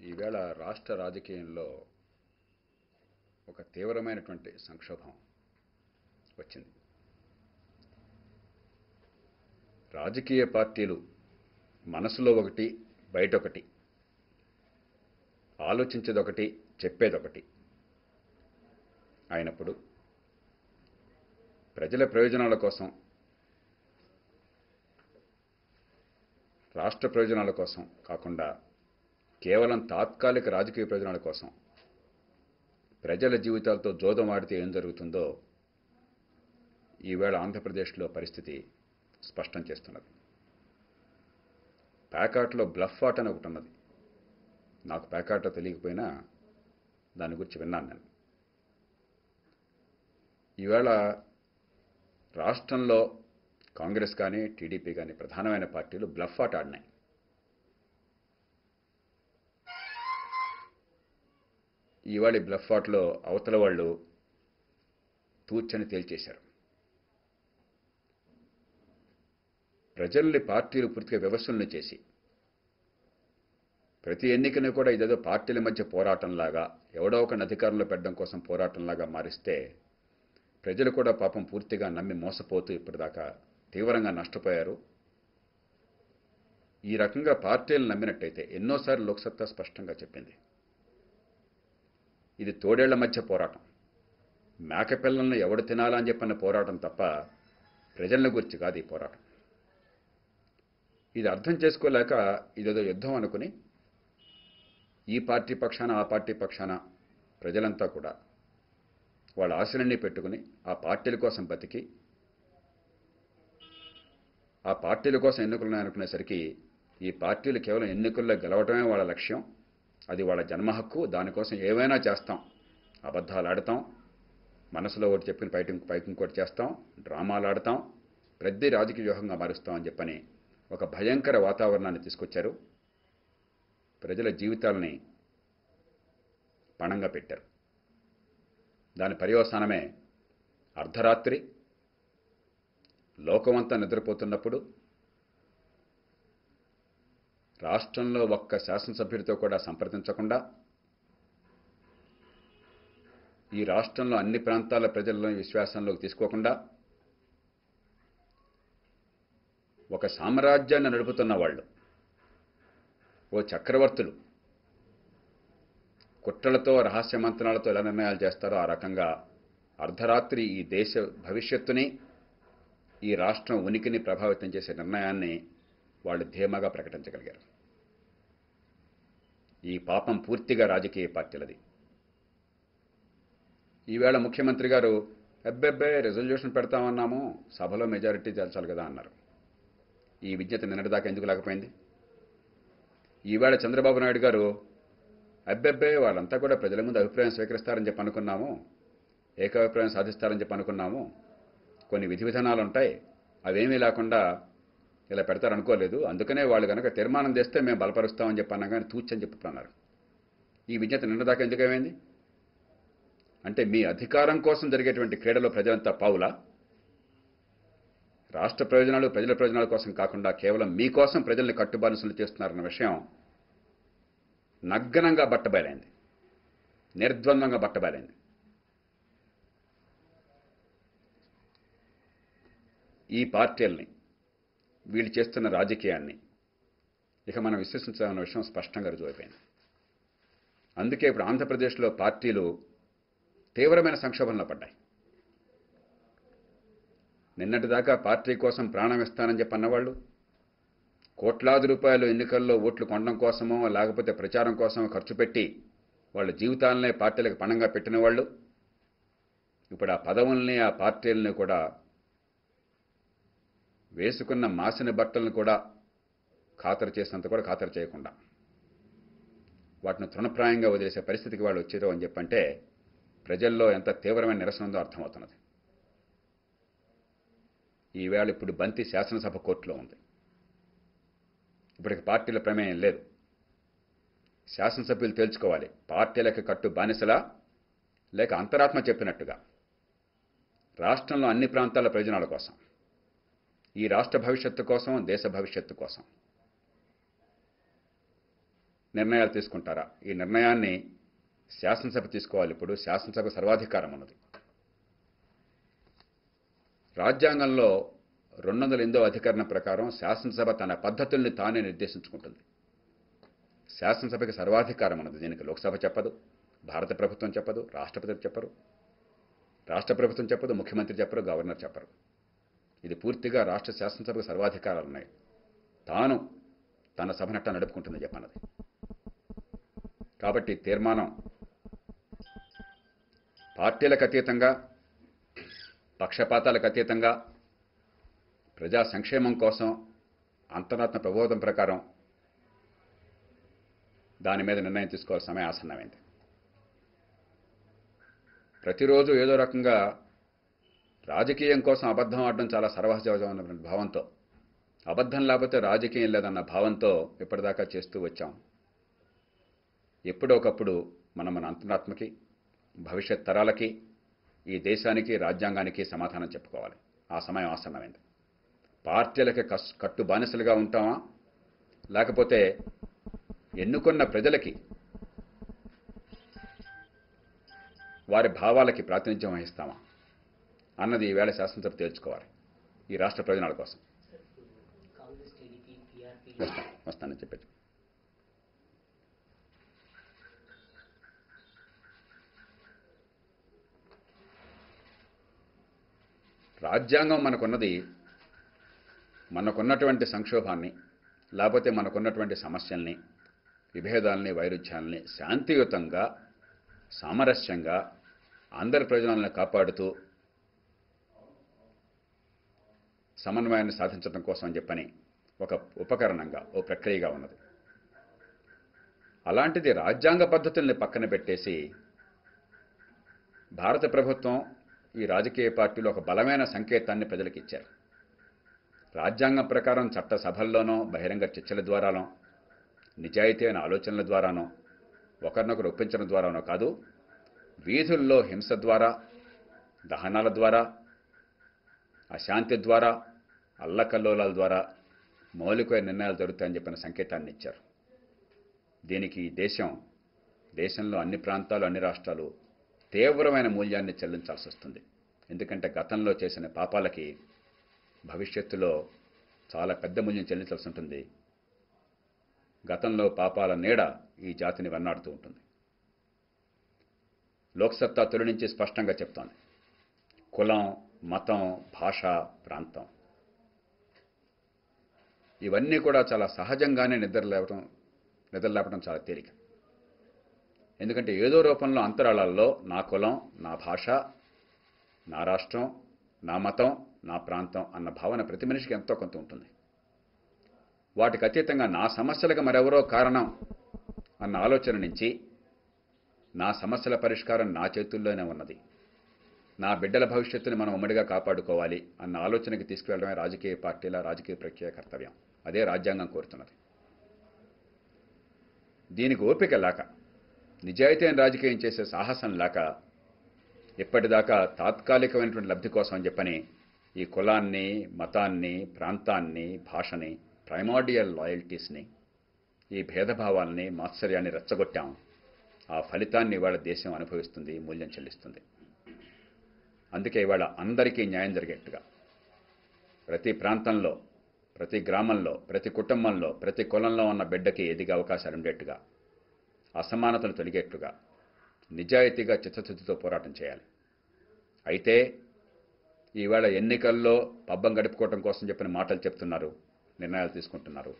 ఈవేళ రాష్ట్ర రాజకీయంలో ఒక తీవ్రమైనటువంటి సంక్షోభం వచ్చింది. రాజకీయ పార్టీలు మనసులో ఒకటి, బయటొకటి, ఆలోచించేదొకటి, చెప్పేదొకటి అయినప్పుడు ప్రజల ప్రయోజనాల కోసం, రాష్ట్ర ప్రయోజనాల కోసం కాకుండా కేవలం తాత్కాలిక రాజకీయ ప్రయోజనాల కోసం ప్రజల జీవితాలతో జోదం ఆడితే ఏం జరుగుతుందో ఈవేళ ఆంధ్రప్రదేశ్లో పరిస్థితి స్పష్టం చేస్తున్నది. ప్యాకాట్లో బ్లఫ్ ఆట అని ఒకటి ఉన్నది. నాకు ప్యాకాట తెలియకపోయినా దాని గురించి విన్నాను నేను. ఈవేళ రాష్ట్రంలో కాంగ్రెస్ కానీ టీడీపీ కానీ ప్రధానమైన పార్టీలు బ్లఫ్ ఆట ఆడినాయి. ఈవేళ బ్లఫ్ ఆటలో అవతల వాళ్ళు తూచని తేల్చేశారు. ప్రజల్ని పార్టీలు పూర్తిగా వ్యవస్థలను చేసి ప్రతి ఎన్నికను కూడా ఇదేదో పార్టీల మధ్య పోరాటంలాగా, ఎవడో ఒకరిని అధికారంలో పెట్టడం కోసం పోరాటంలాగా మారిస్తే ప్రజలు కూడా పాపం పూర్తిగా నమ్మి మోసపోతూ ఇప్పటిదాకా తీవ్రంగా నష్టపోయారు. ఈ రకంగా పార్టీలు నమ్మినట్టయితే ఎన్నోసార్లు లోక్సత్తా స్పష్టంగా చెప్పింది, ఇది తోడేళ్ల మధ్య పోరాటం, మేకపిల్లలను ఎవడు తినాలా అని చెప్పిన పోరాటం తప్ప ప్రజల గురించి కాదు ఈ పోరాటం. ఇది అర్థం చేసుకోలేక ఇదేదో యుద్ధం అనుకుని ఈ పార్టీ పక్షాన ఆ పార్టీ పక్షాన ప్రజలంతా కూడా వాళ్ళ ఆశలన్నీ పెట్టుకుని ఆ పార్టీల కోసం బతికి ఆ పార్టీల కోసం ఎన్నికలు అనుకునేసరికి ఈ పార్టీలు కేవలం ఎన్నికల్లో గెలవటమే వాళ్ళ లక్ష్యం, అది వాళ్ళ జన్మ హక్కు, దానికోసం ఏమైనా చేస్తాం, అబద్ధాలు ఆడతాం, మనసులో ఒకటి చెప్పిన పైకి ఇంకోటి చేస్తాం, డ్రామాలు ఆడతాం, ప్రతి రాజకీయ వ్యూహంగా మారుస్తాం అని చెప్పని ఒక భయంకర వాతావరణాన్ని తీసుకొచ్చారు. ప్రజల జీవితాలని పణంగా పెట్టారు. దాని పర్యవసానమే అర్ధరాత్రి లోకమంతా నిద్రపోతున్నప్పుడు రాష్ట్రంలో ఒక్క శాసనసభ్యుడితో కూడా సంప్రదించకుండా ఈ రాష్ట్రంలో అన్ని ప్రాంతాల ప్రజలను విశ్వాసంలోకి తీసుకోకుండా ఒక సామ్రాజ్యాన్ని నడుపుతున్న వాళ్ళు, ఓ చక్రవర్తులు కుట్రలతో రహస్య మంత్రాలతో ఎలా నిర్ణయాలు చేస్తారో ఆ రకంగా అర్ధరాత్రి ఈ దేశ భవిష్యత్తుని, ఈ రాష్ట్రం ఉనికిని ప్రభావితం చేసే నిర్ణయాన్ని వాళ్ళు ధీమాగా ప్రకటించగలిగారు. ఈ పాపం పూర్తిగా రాజకీయ పార్టీలది. ఈవేళ ముఖ్యమంత్రి గారు అబ్బెబ్బే రెజల్యూషన్ పెడతామన్నాము, సభలో మెజారిటీ తేల్చాలి కదా అన్నారు. ఈ విజ్ఞత నిన్నటిదాకా ఎందుకు లేకపోయింది? ఈవేళ చంద్రబాబు నాయుడు గారు అబ్బెబ్బే వాళ్ళంతా కూడా ప్రజల ముందు అభిప్రాయం స్వీకరిస్తారని చెప్పి అనుకున్నాము, ఏకాభిప్రాయం సాధిస్తారని చెప్పి అనుకున్నాము, కొన్ని విధి విధానాలు ఉంటాయి, అవేమీ లేకుండా ఇలా పెడతారనుకోలేదు, అందుకనే వాళ్ళు కనుక తీర్మానం చేస్తే మేము బలపరుస్తామని చెప్పి అన్నా కానీ తూచని చెప్పుతున్నారు. ఈ విజ్ఞత నిన్నదాకా ఎందుకేమైంది? అంటే మీ అధికారం కోసం జరిగేటువంటి క్రీడలో ప్రజలంతా పావులా? రాష్ట్ర ప్రయోజనాలు, ప్రజల ప్రయోజనాల కోసం కాకుండా కేవలం మీకోసం ప్రజల్ని కట్టుబానిసలు చేస్తున్నారన్న విషయం నగ్నంగా బట్టబయలైంది, నిర్ద్వంద్వంగా బట్టబయలైంది. ఈ పార్టీల్ని, వీళ్ళు చేస్తున్న రాజకీయాన్ని ఇక మనం విశ్వసించాలన్న విషయం స్పష్టంగా రుజువైపోయింది. అందుకే ఇప్పుడు ఆంధ్రప్రదేశ్లో పార్టీలు తీవ్రమైన సంక్షోభంలో పడ్డాయి. నిన్నటిదాకా పార్టీ కోసం ప్రాణం ఇస్తానని చెప్పి అన్నవాళ్ళు, కోట్లాది రూపాయలు ఎన్నికల్లో ఓట్లు కొనడం కోసమో లేకపోతే ప్రచారం కోసమో ఖర్చు పెట్టి వాళ్ళ జీవితాలనే పార్టీలకు పణంగా పెట్టిన వాళ్ళు ఇప్పుడు ఆ పదవుల్ని, ఆ పార్టీలని కూడా వేసుకున్న మాసిన బట్టలను కూడా ఖాతరు చేసినంత కూడా ఖాతరు చేయకుండా వాటిని తృణప్రాయంగా వదిలేసే పరిస్థితికి వాళ్ళు వచ్చారు అని చెప్పంటే ప్రజల్లో ఎంత తీవ్రమైన నిరసన ఉందో అర్థమవుతున్నది. ఈవేళ ఇప్పుడు బంతి శాసనసభ కోర్టులో ఉంది. ఇప్పటికి పార్టీల ప్రమేయం లేదు. శాసనసభ్యులు తేల్చుకోవాలి, పార్టీలకు కట్టు బానిసలా లేక అంతరాత్మ చెప్పినట్టుగా రాష్ట్రంలో అన్ని ప్రాంతాల ప్రయోజనాల కోసం, ఈ రాష్ట్ర భవిష్యత్తు కోసం, దేశ భవిష్యత్తు కోసం నిర్ణయాలు తీసుకుంటారా? ఈ నిర్ణయాన్ని శాసనసభ తీసుకోవాలి. ఇప్పుడు శాసనసభ సర్వాధికారం ఉన్నది. రాజ్యాంగంలో 208వ అధికరణ ప్రకారం శాసనసభ తన పద్ధతుల్ని తానే నిర్దేశించుకుంటుంది. శాసనసభకి సర్వాధికారం ఉన్నది. దీనికి లోక్సభ చెప్పదు, భారత ప్రభుత్వం చెప్పదు, రాష్ట్రపతి చెప్పరు, రాష్ట్ర ప్రభుత్వం చెప్పదు, ముఖ్యమంత్రి చెప్పరు, గవర్నర్ చెప్పరు. ఇది పూర్తిగా రాష్ట్ర శాసనసభకు సర్వాధికారాలు ఉన్నాయి. తాను తన సభనట్ట నడుపుకుంటుంది చెప్పన్నది. కాబట్టి తీర్మానం పార్టీలకు అతీతంగా, పక్షపాతాలకు అతీతంగా ప్రజా సంక్షేమం కోసం అంతరాత్మ ప్రబోధం ప్రకారం దాని మీద నిర్ణయం తీసుకోవాల్సిన సమయం ఆసన్నమైంది. ప్రతిరోజు ఏదో రకంగా రాజకీయం కోసం అబద్ధం ఆడడం చాలా సర్వసహజమైన భావంతో, అబద్ధం లేకపోతే రాజకీయం లేదన్న భావంతో ఇప్పటిదాకా చేస్తూ వచ్చాం. ఎప్పుడొకప్పుడు మనం మన అంతరాత్మకి, భవిష్యత్ తరాలకి, ఈ దేశానికి, రాజ్యాంగానికి సమాధానం చెప్పుకోవాలి. ఆ సమయం ఆసన్నమైంది. పార్టీలకి కట్టు బానిసలుగా ఉంటామా, లేకపోతే ఎన్నుకున్న ప్రజలకి, వారి భావాలకి ప్రాతినిధ్యం వహిస్తామా అన్నది ఈవేళ శాసనసభ తేల్చుకోవాలి. ఈ రాష్ట్ర ప్రయోజనాల కోసం. వస్తానని చెప్పేది. రాజ్యాంగం మనకున్నటువంటి సంక్షోభాన్ని, లేకపోతే మనకున్నటువంటి సమస్యల్ని, విభేదాలని, వైరుధ్యాలని శాంతియుతంగా, సామరస్యంగా అందరి ప్రయోజనాలను కాపాడుతూ సమన్వయాన్ని సాధించడం కోసం అని చెప్పని ఒక ఉపకరణంగా, ఓ ప్రక్రియగా ఉన్నది. అలాంటిది రాజ్యాంగ పద్ధతుల్ని పక్కన పెట్టేసి భారత ప్రభుత్వం, ఈ రాజకీయ పార్టీలు ఒక బలమైన సంకేతాన్ని ప్రజలకు ఇచ్చారు. రాజ్యాంగం ప్రకారం చట్టసభల్లోనో, బహిరంగ చర్చల ద్వారానో, నిజాయితీ అయిన ఆలోచనల ద్వారానో, ఒకరినొకరు ఒప్పించడం ద్వారానో కాదు, వీధుల్లో హింస ద్వారా, దహనాల ద్వారా, అశాంతి ద్వారా, అల్లకల్లోలాల ద్వారా మౌలికమైన నిర్ణయాలు జరుగుతాయని చెప్పిన సంకేతాన్ని ఇచ్చారు. దీనికి దేశంలో అన్ని ప్రాంతాలు, అన్ని రాష్ట్రాలు తీవ్రమైన మూల్యాన్ని చెల్లించాల్సి వస్తుంది. ఎందుకంటే గతంలో చేసిన పాపాలకి భవిష్యత్తులో చాలా పెద్ద మూల్యం చెల్లించాల్సి ఉంటుంది. గతంలో పాపాల నీడ ఈ జాతిని వెన్నాడుతూ ఉంటుంది. లోక్సత్తా తొలి నుంచి స్పష్టంగా చెప్తోంది. కులం, మతం, భాష, ప్రాంతం ఇవన్నీ కూడా చాలా సహజంగానే నిద్రలేపడం చాలా తేలిక. ఎందుకంటే ఏదో రూపంలో అంతరాళాల్లో నా కులం, నా భాష, నా రాష్ట్రం, నా మతం, నా ప్రాంతం అన్న భావన ప్రతి మనిషికి ఎంతో కొంత ఉంటుంది. వాటికి అతీతంగా నా సమస్యలకు మరెవరో కారణం అన్న ఆలోచన నుంచి నా సమస్యల పరిష్కారం నా చేతుల్లోనే ఉన్నది, నా బిడ్డల భవిష్యత్తుని మనం ఉమ్మడిగా కాపాడుకోవాలి అన్న ఆలోచనకి తీసుకువెళ్ళడమే రాజకీయ పార్టీల, రాజకీయ ప్రక్రియ కర్తవ్యం. అదే రాజ్యాంగం కోరుతున్నది. దీనికి ఓపిక లేక, నిజాయితీ అయిన రాజకీయం చేసే సాహసం లేక ఇప్పటిదాకా తాత్కాలికమైనటువంటి లబ్ధి కోసం అని చెప్పని ఈ కులాన్ని, మతాన్ని, ప్రాంతాన్ని, భాషని, ప్రైమార్డియల్ లాయల్టీస్ని, ఈ భేదభావాల్ని, మాత్సర్యాన్ని రెచ్చగొట్టాం. ఆ ఫలితాన్ని ఇవాళ దేశం అనుభవిస్తుంది, మూల్యం చెల్లిస్తుంది. అందుకే ఇవాళ అందరికీ న్యాయం జరిగేట్టుగా, ప్రతి ప్రాంతంలో, ప్రతి గ్రామంలో, ప్రతి కుటుంబంలో, ప్రతి కులంలో ఉన్న బిడ్డకి ఎదిగే అవకాశాలు ఉండేట్టుగా, అసమానతలు తొలగేట్టుగా నిజాయితీగా చిత్తశుద్ధితో పోరాటం చేయాలి. అయితే ఈవేళ ఎన్నికల్లో పబ్బం గడుపుకోవటం కోసం చెప్పిన మాటలు చెప్తున్నారు, నిర్ణయాలు తీసుకుంటున్నారు.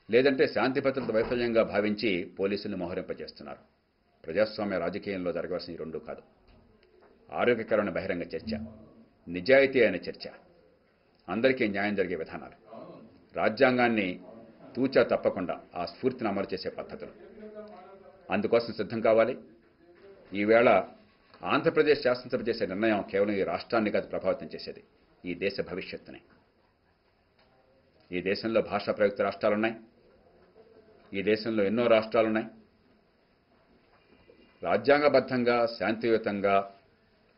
లేదంటే శాంతి భద్రత వైఫల్యంగా భావించి పోలీసుల్ని మోహరింపజేస్తున్నారు. ప్రజాస్వామ్య రాజకీయంలో జరగవలసిన ఈ రెండూ కాదు. ఆరోగ్యకరమైన బహిరంగ చర్చ, నిజాయితీ అయిన చర్చ, అందరికీ న్యాయం జరిగే విధానాలు, రాజ్యాంగాన్ని తూచా తప్పకుండా ఆ స్ఫూర్తిని అమలు చేసే పద్ధతులు, అందుకోసం సిద్ధం కావాలి. ఈవేళ ఆంధ్రప్రదేశ్ శాసనసభ చేసే నిర్ణయం కేవలం ఈ రాష్ట్రాన్ని కాదు ప్రభావితం చేసేది, ఈ దేశ భవిష్యత్తుని. ఈ దేశంలో భాషా ప్రయుక్త రాష్ట్రాలున్నాయి, ఈ దేశంలో ఎన్నో రాష్ట్రాలున్నాయి. రాజ్యాంగబద్ధంగా, శాంతియుతంగా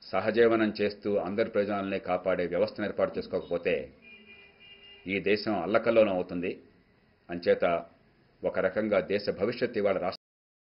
సహజీవనం చేస్తూ అందరి ప్రయోజనాలని కాపాడే వ్యవస్థను ఏర్పాటు చేసుకోకపోతే ఈ దేశం అల్లకల్లోలం అవుతుంది. అంచేత ఒక రకంగా దేశ భవిష్యత్తు ఇవాళ